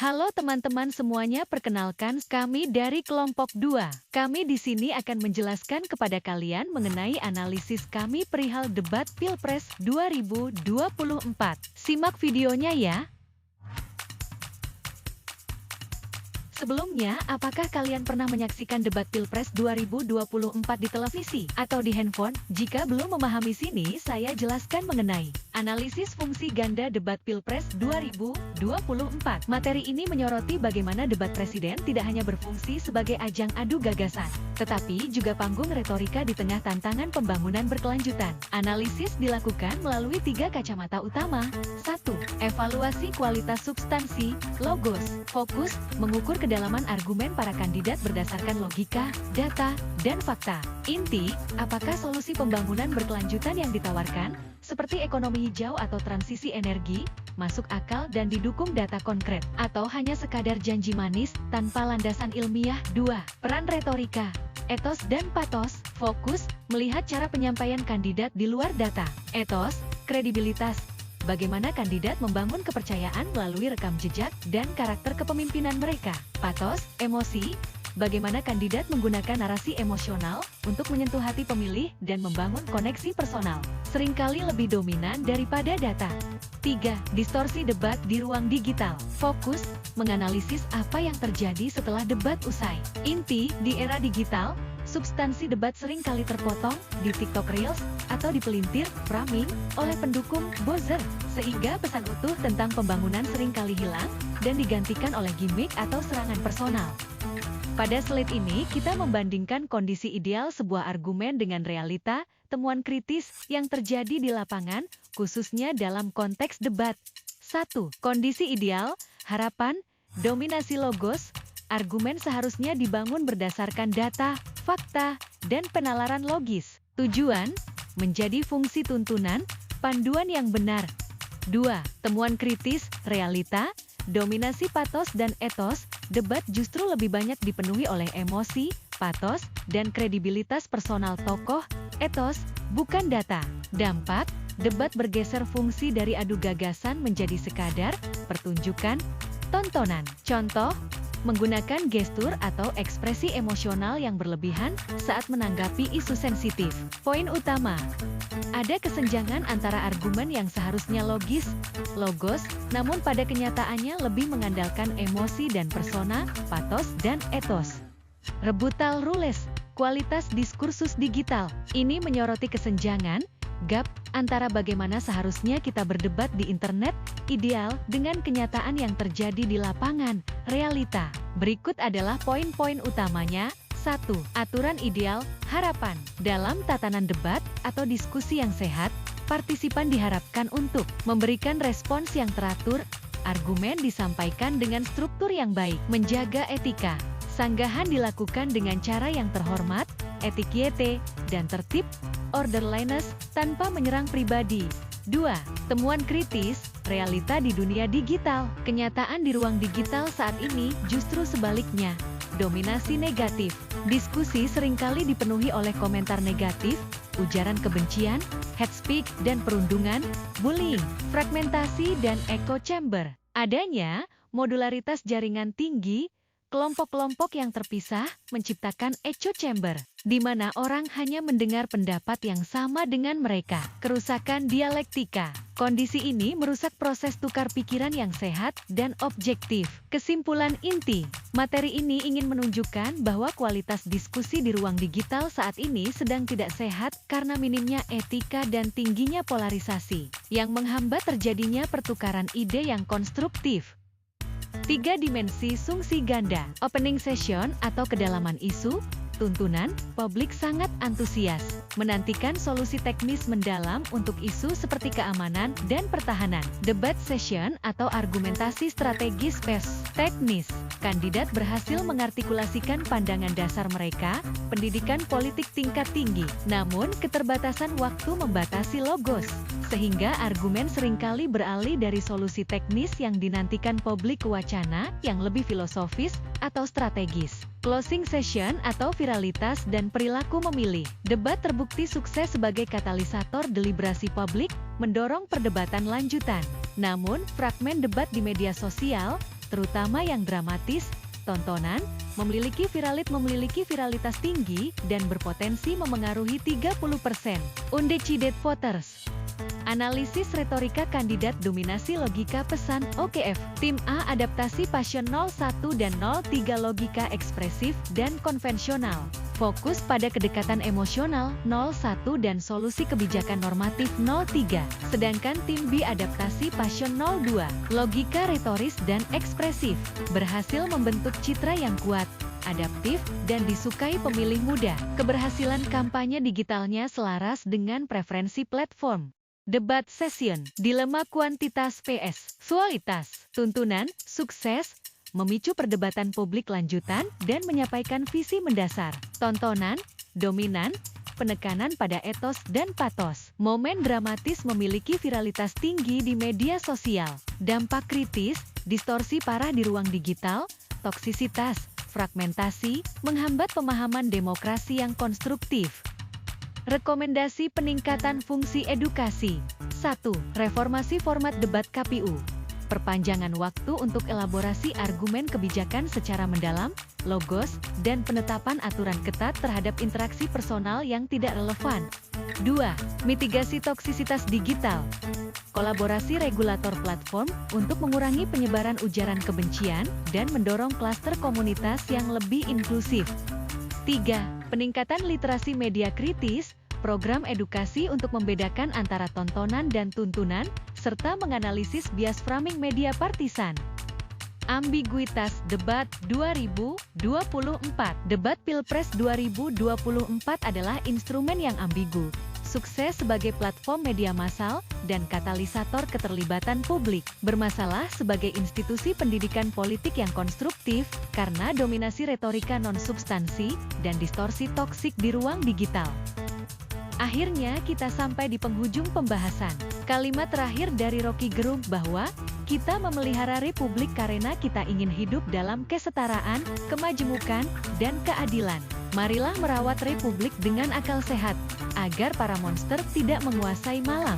Halo teman-teman semuanya, perkenalkan kami dari kelompok 2. Kami di sini akan menjelaskan kepada kalian mengenai analisis kami perihal debat Pilpres 2024. Simak videonya ya. Sebelumnya, apakah kalian pernah menyaksikan debat Pilpres 2024 di televisi atau di handphone? Jika belum memahami sini, saya jelaskan mengenai analisis fungsi ganda debat Pilpres 2024. Materi ini menyoroti bagaimana debat presiden tidak hanya berfungsi sebagai ajang adu gagasan, tetapi juga panggung retorika di tengah tantangan pembangunan berkelanjutan. Analisis dilakukan melalui 3 kacamata utama. 1. Evaluasi kualitas substansi, logos, fokus, mengukur kedalaman argumen para kandidat berdasarkan logika, data, dan fakta. Inti, apakah solusi pembangunan berkelanjutan yang ditawarkan, seperti ekonomi hijau atau transisi energi, masuk akal dan didukung data konkret, atau hanya sekadar janji manis tanpa landasan ilmiah? 2. Peran retorika, etos dan patos, fokus, melihat cara penyampaian kandidat di luar data. Etos, kredibilitas, bagaimana kandidat membangun kepercayaan melalui rekam jejak dan karakter kepemimpinan mereka. Patos, emosi, bagaimana kandidat menggunakan narasi emosional untuk menyentuh hati pemilih dan membangun koneksi personal, seringkali lebih dominan daripada data. 3. Distorsi debat di ruang digital. Fokus, menganalisis apa yang terjadi setelah debat usai. Inti, di era digital, substansi debat sering kali terpotong di TikTok Reels atau dipelintir, framing, oleh pendukung buzzer, sehingga pesan utuh tentang pembangunan sering kali hilang dan digantikan oleh gimmick atau serangan personal. Pada slide ini, kita membandingkan kondisi ideal sebuah argumen dengan realita, temuan kritis yang terjadi di lapangan, khususnya dalam konteks debat. 1. Kondisi ideal, harapan, dominasi logos. Argumen seharusnya dibangun berdasarkan data, fakta, dan penalaran logis. Tujuan, menjadi fungsi tuntunan, panduan yang benar. 2. Temuan kritis, realita, dominasi patos dan etos. Debat justru lebih banyak dipenuhi oleh emosi, patos, dan kredibilitas personal tokoh, etos, bukan data. Dampak, debat bergeser fungsi dari adu gagasan menjadi sekadar pertunjukan, tontonan. Contoh, menggunakan gestur atau ekspresi emosional yang berlebihan saat menanggapi isu sensitif. Poin utama, ada kesenjangan antara argumen yang seharusnya logis, logos, namun pada kenyataannya lebih mengandalkan emosi dan persona, patos dan etos. Rebutal rules, kualitas diskursus digital. Ini menyoroti kesenjangan, gap, antara bagaimana seharusnya kita berdebat di internet, ideal, dengan kenyataan yang terjadi di lapangan, realita. Berikut adalah poin-poin utamanya. 1. Aturan ideal, harapan. Dalam tatanan debat atau diskusi yang sehat, partisipan diharapkan untuk memberikan respons yang teratur, argumen disampaikan dengan struktur yang baik, menjaga etika. Sanggahan dilakukan dengan cara yang terhormat, etiquette, dan tertib, orderliness, tanpa menyerang pribadi. 2. Temuan kritis, realita di dunia digital. Kenyataan di ruang digital saat ini justru sebaliknya, dominasi negatif. Diskusi seringkali dipenuhi oleh komentar negatif, ujaran kebencian, hate speech dan perundungan, bullying, fragmentasi dan echo chamber. Adanya modularitas jaringan tinggi, kelompok-kelompok yang terpisah menciptakan echo chamber, di mana orang hanya mendengar pendapat yang sama dengan mereka. Kerusakan dialektika. Kondisi ini merusak proses tukar pikiran yang sehat dan objektif. Kesimpulan inti, materi ini ingin menunjukkan bahwa kualitas diskusi di ruang digital saat ini sedang tidak sehat karena minimnya etika dan tingginya polarisasi, yang menghambat terjadinya pertukaran ide yang konstruktif. 3 dimensi fungsi ganda. Opening session atau kedalaman isu, tuntunan, publik sangat antusias, menantikan solusi teknis mendalam untuk isu seperti keamanan dan pertahanan. Debat session atau argumentasi strategis teknis. Kandidat berhasil mengartikulasikan pandangan dasar mereka, pendidikan politik tingkat tinggi. Namun, keterbatasan waktu membatasi logos, sehingga argumen seringkali beralih dari solusi teknis yang dinantikan publik ke wacana yang lebih filosofis atau strategis. Closing session atau viralitas dan perilaku memilih. Debat terbukti sukses sebagai katalisator deliberasi publik, mendorong perdebatan lanjutan. Namun, fragmen debat di media sosial, terutama yang dramatis, tontonan, memiliki viralitas tinggi, dan berpotensi memengaruhi 30% undecited voters. Analisis retorika kandidat dominasi logika pesan OKF. Tim A adaptasi passion 01 dan 03 logika ekspresif dan konvensional. Fokus pada kedekatan emosional 01 dan solusi kebijakan normatif 03. Sedangkan tim B adaptasi passion 02, logika retoris dan ekspresif. Berhasil membentuk citra yang kuat, adaptif, dan disukai pemilih muda. Keberhasilan kampanye digitalnya selaras dengan preferensi platform. Debat session, dilema kuantitas vs kualitas, tuntunan, sukses, memicu perdebatan publik lanjutan, dan menyampaikan visi mendasar. Tontonan, dominan, penekanan pada etos dan patos. Momen dramatis memiliki viralitas tinggi di media sosial. Dampak kritis, distorsi parah di ruang digital, toksisitas, fragmentasi, menghambat pemahaman demokrasi yang konstruktif. Rekomendasi peningkatan fungsi edukasi. 1. Reformasi format debat KPU. Perpanjangan waktu untuk elaborasi argumen kebijakan secara mendalam, logos, dan penetapan aturan ketat terhadap interaksi personal yang tidak relevan. 2. Mitigasi toksisitas digital. Kolaborasi regulator platform untuk mengurangi penyebaran ujaran kebencian dan mendorong klaster komunitas yang lebih inklusif. 3. Peningkatan literasi media kritis, program edukasi untuk membedakan antara tontonan dan tuntunan, serta menganalisis bias framing media partisan. Ambiguitas debat 2024. Debat Pilpres 2024 adalah instrumen yang ambigu, sukses sebagai platform media massal, dan katalisator keterlibatan publik. Bermasalah sebagai institusi pendidikan politik yang konstruktif, karena dominasi retorika non-substansi, dan distorsi toksik di ruang digital. Akhirnya kita sampai di penghujung pembahasan. Kalimat terakhir dari Rocky Gerung bahwa, kita memelihara republik karena kita ingin hidup dalam kesetaraan, kemajemukan, dan keadilan. Marilah merawat republik dengan akal sehat, agar para monster tidak menguasai malam.